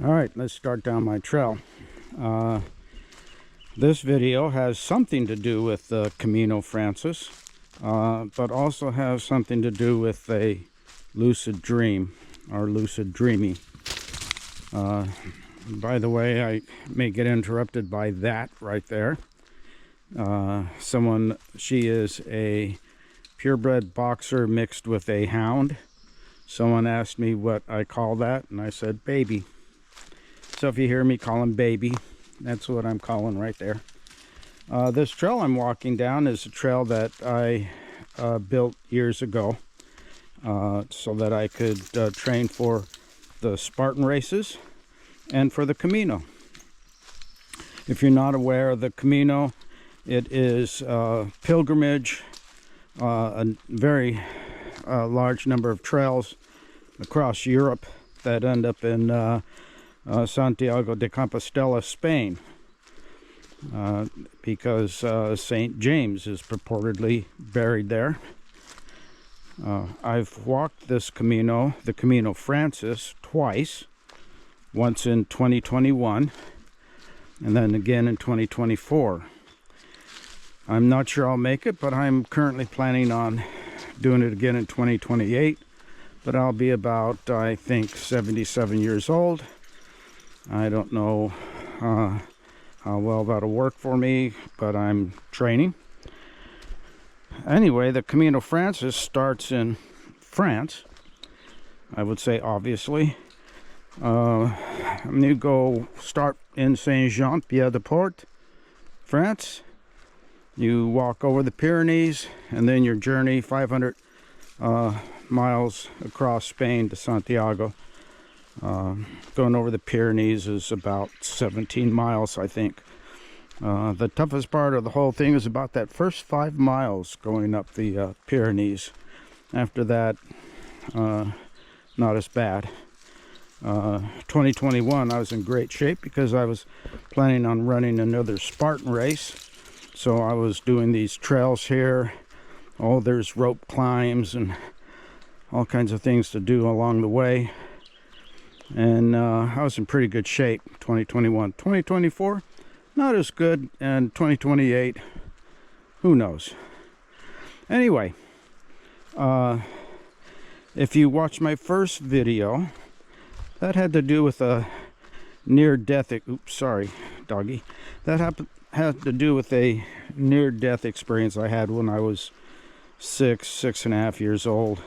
All right, let's start down my trail. This video has something to do with the Camino Francis, but also has something to do with a lucid dream or lucid dreaming. By the way, I may get interrupted by that right there. She is a purebred boxer mixed with a hound. Someone asked me what I call that, and I said baby. So if you hear me call him baby, that's what I'm calling right there. This trail I'm walking down is a trail that I built years ago so that I could train for the Spartan races and for the Camino. If you're not aware of the Camino, it is a pilgrimage, a very large number of trails across Europe that end up in Santiago de Compostela, Spain, because St. James is purportedly buried there. I've walked this Camino, the Camino Francis, twice. Once in 2021 and then again in 2024. I'm not sure I'll make it, but I'm currently planning on doing it again in 2028. But I'll be about, I think, 77 years old. I don't know how well that'll work for me, but I'm training. Anyway, the Camino Francis starts in France, I would say, obviously. You go start in Saint-Jean-Pied-de-Port, France. You walk over the Pyrenees, and then your journey 500 miles across Spain to Santiago. Going over the Pyrenees is about 17 miles, I think. The toughest part of the whole thing is about that first 5 miles going up the Pyrenees. After that, not as bad. 2021 I was in great shape because I was planning on running another Spartan race, so I was doing these trails here. There's rope climbs and all kinds of things to do along the way, and I was in pretty good shape. 2021. 2024 not as good, and 2028 who knows. Anyway, if you watch my first video, that had to do with a near-death, oops, sorry, doggy. That had to do with a near-death experience I had when I was 6.5 years old.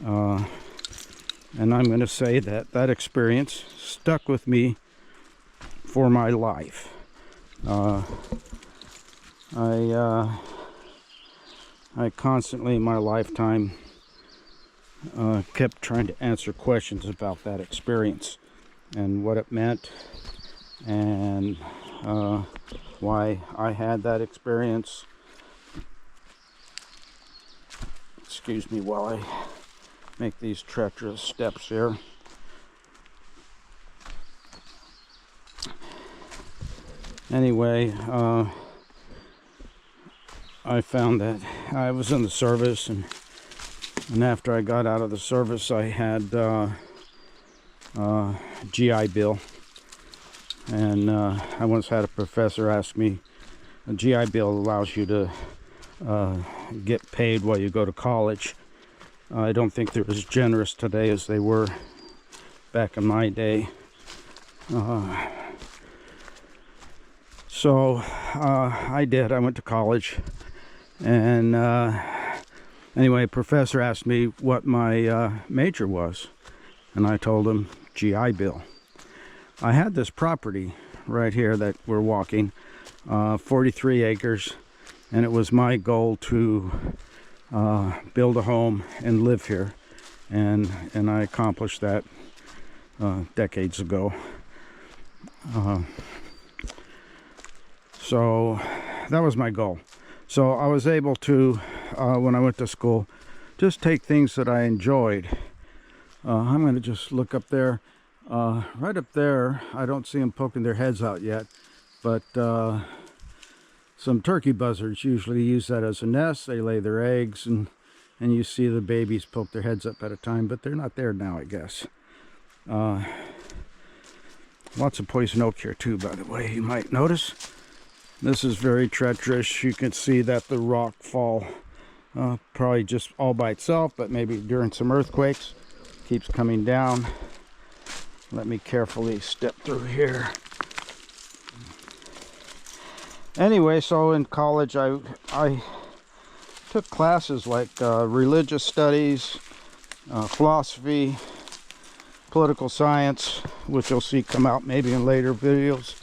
And I'm going to say that that experience stuck with me for my life. I constantly in my lifetime kept trying to answer questions about that experience and what it meant, and why I had that experience. Excuse me while I make these treacherous steps here. Anyway, I found that I was in the service, and after I got out of the service, I had GI Bill. And I once had a professor ask me, a GI Bill allows you to get paid while you go to college. I don't think they're as generous today as they were back in my day. So I did. I went to college, and anyway, a professor asked me what my major was, and I told him GI Bill. I had this property right here that we're walking, 43 acres, and it was my goal to build a home and live here, and I accomplished that decades ago. So that was my goal. So I was able to, when I went to school, just take things that I enjoyed. I'm going to just look up there. Right up there, I don't see them poking their heads out yet, but some turkey buzzards usually use that as a nest. They lay their eggs, and you see the babies poke their heads up at a time, but they're not there now, I guess. Lots of poison oak here too, by the way, you might notice. This is very treacherous. You can see that the rock fall probably just all by itself, but maybe during some earthquakes, keeps coming down. Let me carefully step through here. Anyway, so in college I took classes like religious studies, philosophy, political science, which you'll see come out maybe in later videos.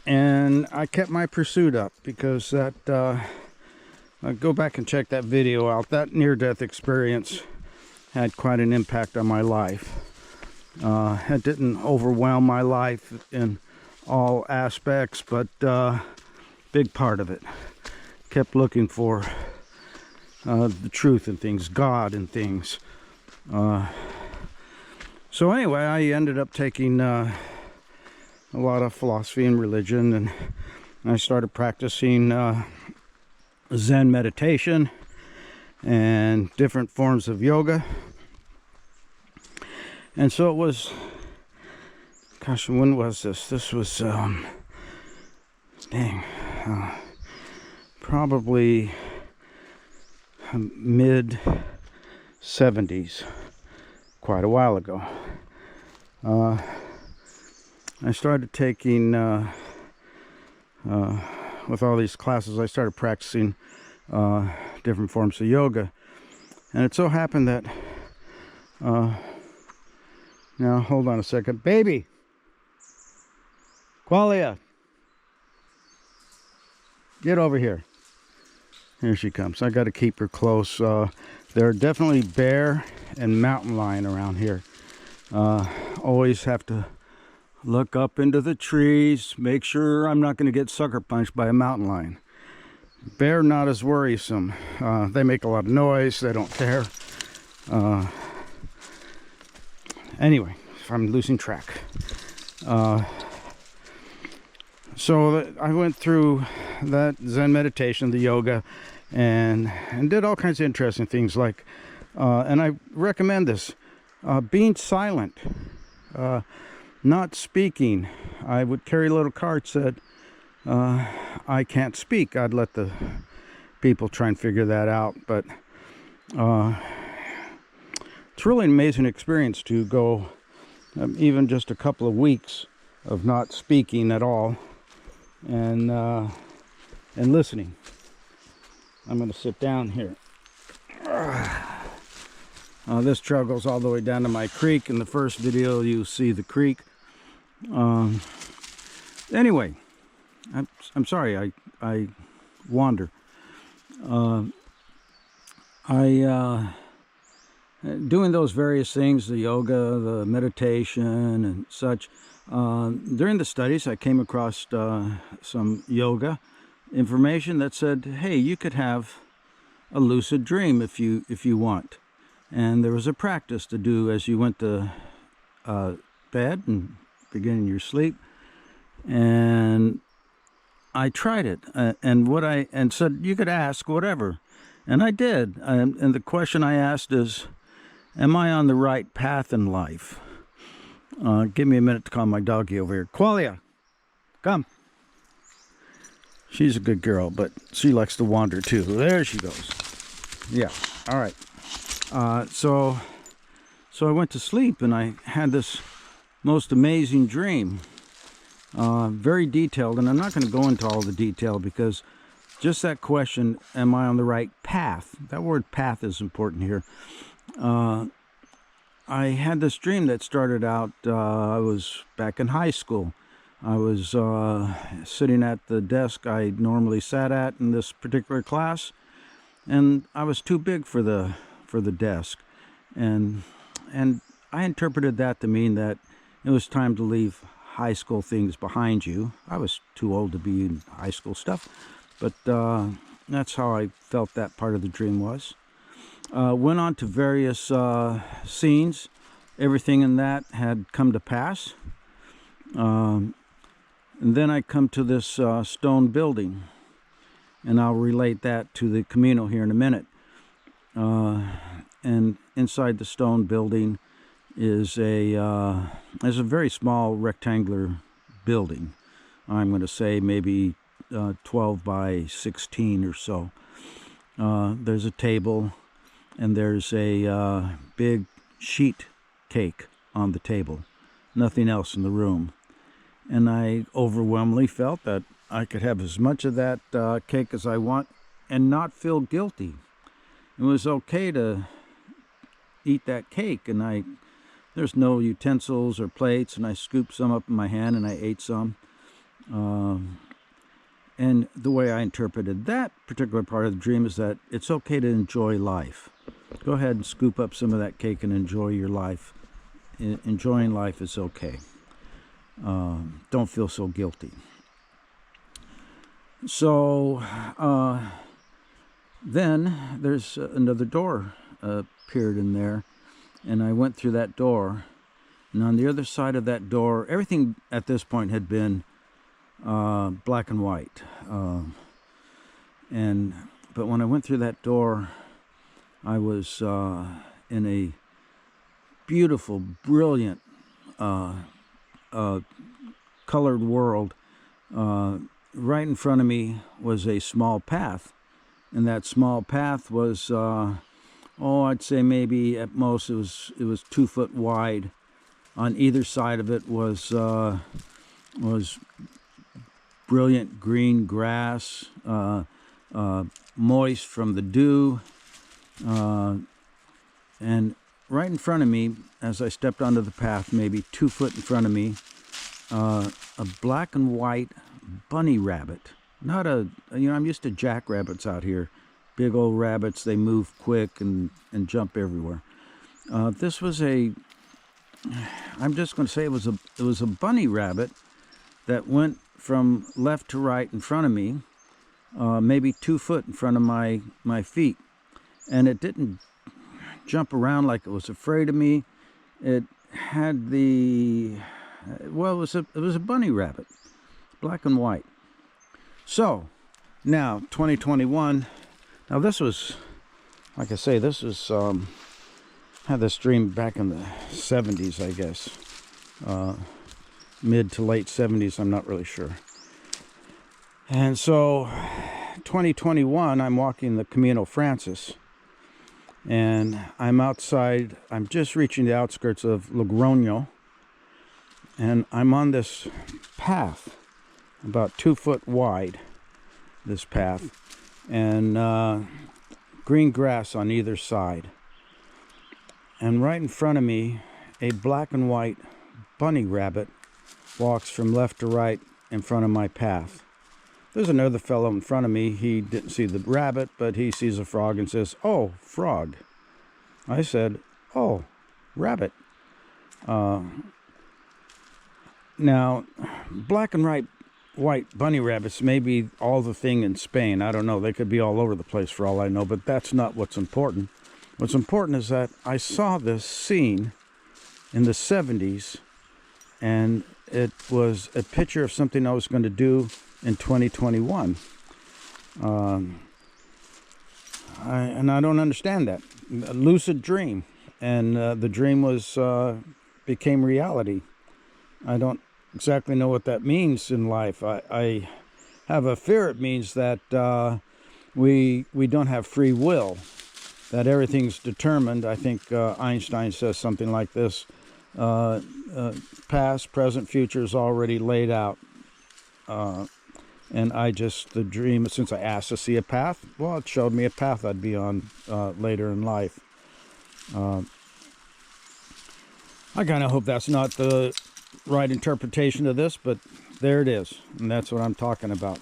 And I kept my pursuit up because that, go back and check that video out. That near-death experience had quite an impact on my life. It didn't overwhelm my life in all aspects, but big part of it. Kept looking for the truth in things, God in things. So anyway, I ended up taking a lot of philosophy and religion, and I started practicing Zen meditation and different forms of yoga. And so it was, gosh, when was this? This was, probably mid 70s, quite a while ago. I started taking, with all these classes, I started practicing different forms of yoga. And it so happened that, now hold on a second. Baby! Qualia! Get over here. Here she comes. I got to keep her close. There are definitely bear and mountain lion around here. Always have to look up into the trees, make sure I'm not going to get sucker punched by a mountain lion. Bear, not as worrisome. They make a lot of noise. They don't care. Anyway, I'm losing track. So I went through that Zen meditation, the yoga, and did all kinds of interesting things like, and I recommend this, being silent, not speaking. I would carry a little card that said, I can't speak. I'd let the people try and figure that out, but it's really an amazing experience to go even just a couple of weeks of not speaking at all and listening. I'm going to sit down here. This trail goes all the way down to my creek. In the first video you see the creek. Anyway, I'm sorry I wander. Doing those various things, the yoga, the meditation and such, during the studies I came across some yoga information that said, hey, you could have a lucid dream if you want. And there was a practice to do as you went to bed and beginning your sleep. And I tried it, and said you could ask whatever, and I did. And the question I asked is, am I on the right path in life? Give me a minute to call my doggy over here. Qualia, come. She's a good girl, but she likes to wander too. There she goes. Yeah. All right. So I went to sleep and I had this most amazing dream. Very detailed, and I'm not going to go into all the detail because just that question, am I on the right path? That word path is important here. I had this dream that started out, I was back in high school. I was sitting at the desk I normally sat at in this particular class, and I was too big for the desk, and I interpreted that to mean that it was time to leave high school things behind you. I was too old to be in high school stuff, but that's how I felt that part of the dream was. Went on to various scenes. Everything in that had come to pass. And then I come to this stone building, and I'll relate that to the Camino here in a minute. And inside the stone building, is a very small rectangular building. I'm going to say maybe 12 by 16 or so. There's a table, and there's a big sheet cake on the table. Nothing else in the room. And I overwhelmingly felt that I could have as much of that cake as I want and not feel guilty. It was okay to eat that cake, and there's no utensils or plates, and I scooped some up in my hand and I ate some. And the way I interpreted that particular part of the dream is that it's okay to enjoy life. Go ahead and scoop up some of that cake and enjoy your life. Enjoying life is okay. Don't feel so guilty. So then there's another door appeared in there, and I went through that door, and on the other side of that door, everything at this point had been black and white. But when I went through that door, I was in a beautiful, brilliant, colored world. Right in front of me was a small path, and that small path was, I'd say maybe at most it was 2 foot wide. On either side of it was brilliant green grass, moist from the dew, and right in front of me, as I stepped onto the path, maybe 2 foot in front of me, a black and white bunny rabbit. Not I'm used to jackrabbits out here. Big old rabbits, they move quick and jump everywhere. This was I'm just going to say it was a bunny rabbit that went from left to right in front of me, maybe 2 foot in front of my feet. And it didn't jump around like it was afraid of me. It had it was a bunny rabbit, black and white. So now 2021. Now this was, like I say, this was had this dream back in the 70s, I guess, mid to late 70s. I'm not really sure. And so 2021, I'm walking the Camino Francis, and I'm outside. I'm just reaching the outskirts of Logroño, and I'm on this path, about 2 foot wide, this path, and green grass on either side. And right in front of me, a black and white bunny rabbit walks from left to right in front of my path. There's another fellow in front of me. He didn't see the rabbit, but he sees a frog and says, "Oh, frog." I said, "Oh, rabbit." Now, black and white bunny rabbits may be all the thing in Spain. I don't know. They could be all over the place for all I know, but that's not what's important. What's important is that I saw this scene in the 70s, and it was a picture of something I was going to do in 2021. I don't understand that. A lucid dream, and the dream became reality. I don't exactly know what that means in life. I have a fear it means that we don't have free will, that everything's determined. I think Einstein says something like this: past, present, future is already laid out. And the dream, since I asked to see a path, well, it showed me a path I'd be on later in life. I kind of hope that's not the right interpretation of this, but there it is, and that's what I'm talking about.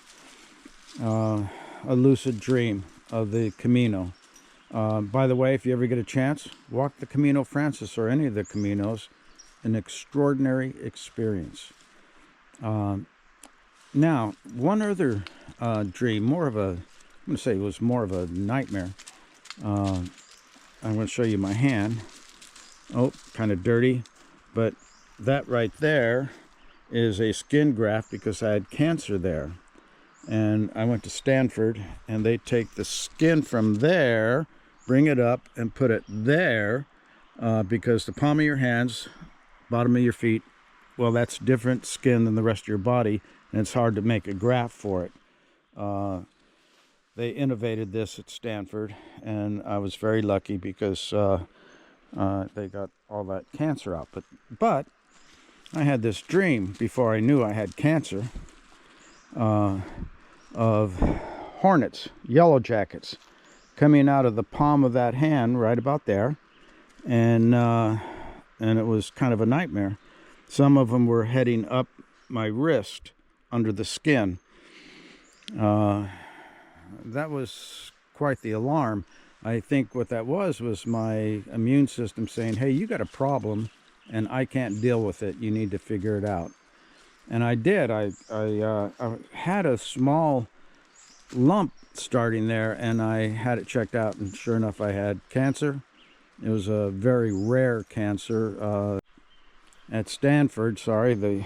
A lucid dream of the Camino. By the way, if you ever get a chance, walk the Camino Francis or any of the Caminos. An extraordinary experience. Now, one other dream, I'm going to say it was more of a nightmare. I'm going to show you my hand. Oh, kind of dirty, but that right there is a skin graft because I had cancer there. And I went to Stanford, and they take the skin from there, bring it up, and put it there because the palm of your hands, bottom of your feet, well, that's different skin than the rest of your body, and it's hard to make a graft for it. They innovated this at Stanford, and I was very lucky because they got all that cancer out. But I had this dream before I knew I had cancer of hornets, yellow jackets, coming out of the palm of that hand right about there, and it was kind of a nightmare. Some of them were heading up my wrist under the skin. That was quite the alarm. I think what that was my immune system saying, hey, you got a problem and I can't deal with it. You need to figure it out. And I did. I had a small lump starting there, and I had it checked out, and sure enough, I had cancer. It was a very rare cancer. At Stanford, sorry, the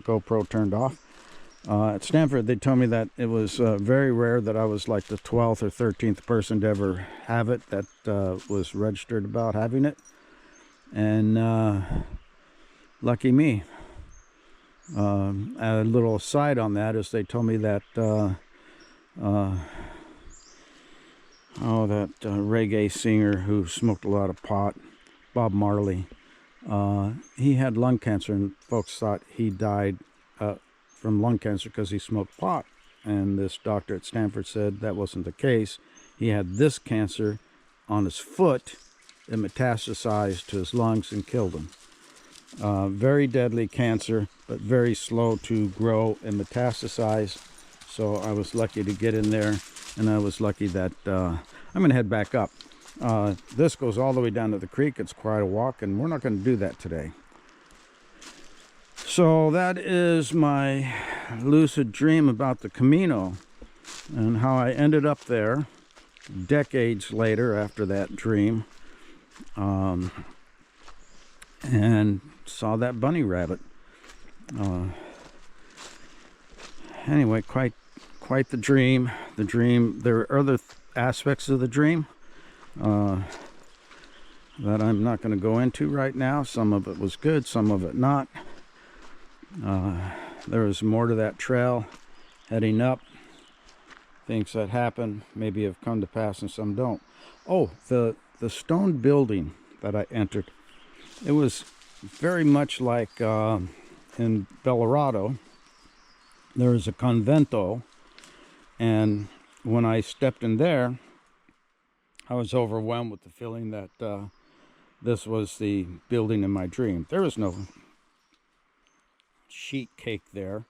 GoPro turned off. At Stanford, they told me that it was very rare, that I was like the 12th or 13th person to ever have it, that was registered about having it. And lucky me. A little aside on that is they told me that that reggae singer who smoked a lot of pot, Bob Marley, he had lung cancer, and folks thought he died from lung cancer because he smoked pot. And this doctor at Stanford said that wasn't the case. He had this cancer on his foot. It metastasized to his lungs and killed him. Very deadly cancer, but very slow to grow and metastasize. So I was lucky to get in there, and I was lucky that I'm going to head back up. This goes all the way down to the creek. It's quite a walk, and we're not going to do that today. So that is my lucid dream about the Camino and how I ended up there decades later after that dream. And saw that bunny rabbit. Anyway, quite the dream. There are other aspects of the dream that I'm not going to go into right now. Some of it was good, some of it not. There was more to that trail heading up. Things that happen maybe have come to pass and some don't. Oh, the stone building that I entered, it was very much like in Colorado. There is a convento, and when I stepped in there, I was overwhelmed with the feeling that this was the building in my dream. There was no sheet cake there.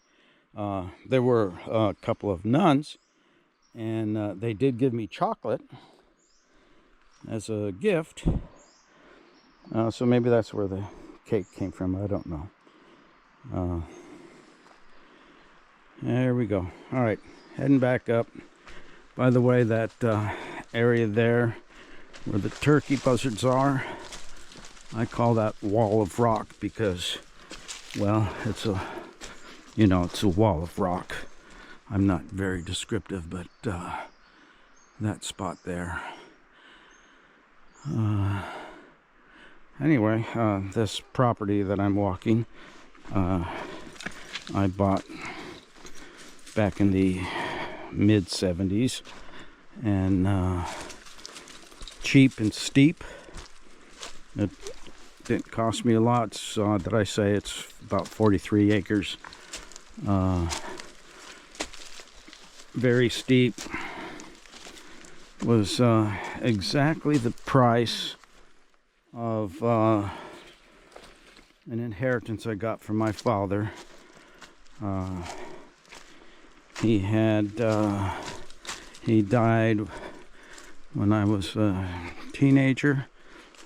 There were a couple of nuns, and they did give me chocolate as a gift. So maybe that's where the cake came from. I don't know. There we go. All right, heading back up. By the way, that area there where the turkey buzzards are, I call that wall of rock because, well, it's a wall of rock. I'm not very descriptive, but that spot there. Anyway, this property that I'm walking, I bought back in the mid-70s, and cheap and steep. It didn't cost me a lot. So did I say it's about 43 acres? Very steep. Was exactly the price of an inheritance I got from my father. He died when I was a teenager,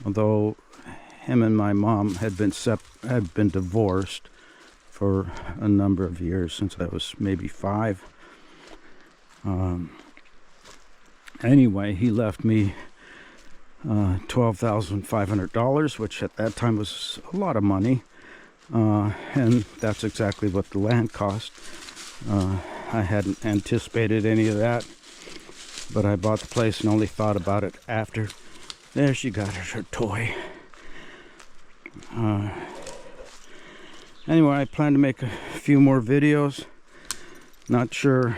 although him and my mom had been divorced for a number of years, since I was maybe 5. Anyway, he left me $12,500, which at that time was a lot of money, and that's exactly what the land cost. I hadn't anticipated any of that, but I bought the place and only thought about it after. There she got her toy. Anyway, I plan to make a few more videos. Not sure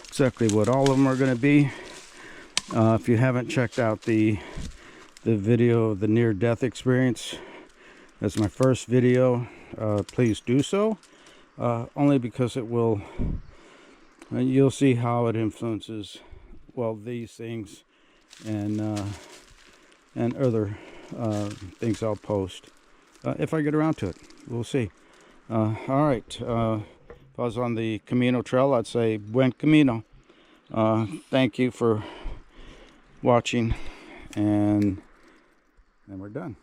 exactly what all of them are going to be. If you haven't checked out the video of the near-death experience, that's my first video. Please do so. Only because it will, you'll see how it influences, well, these things and other things I'll post if I get around to it. We'll see. All right. If I was on the Camino trail, I'd say buen camino. Thank you for watching, and we're done.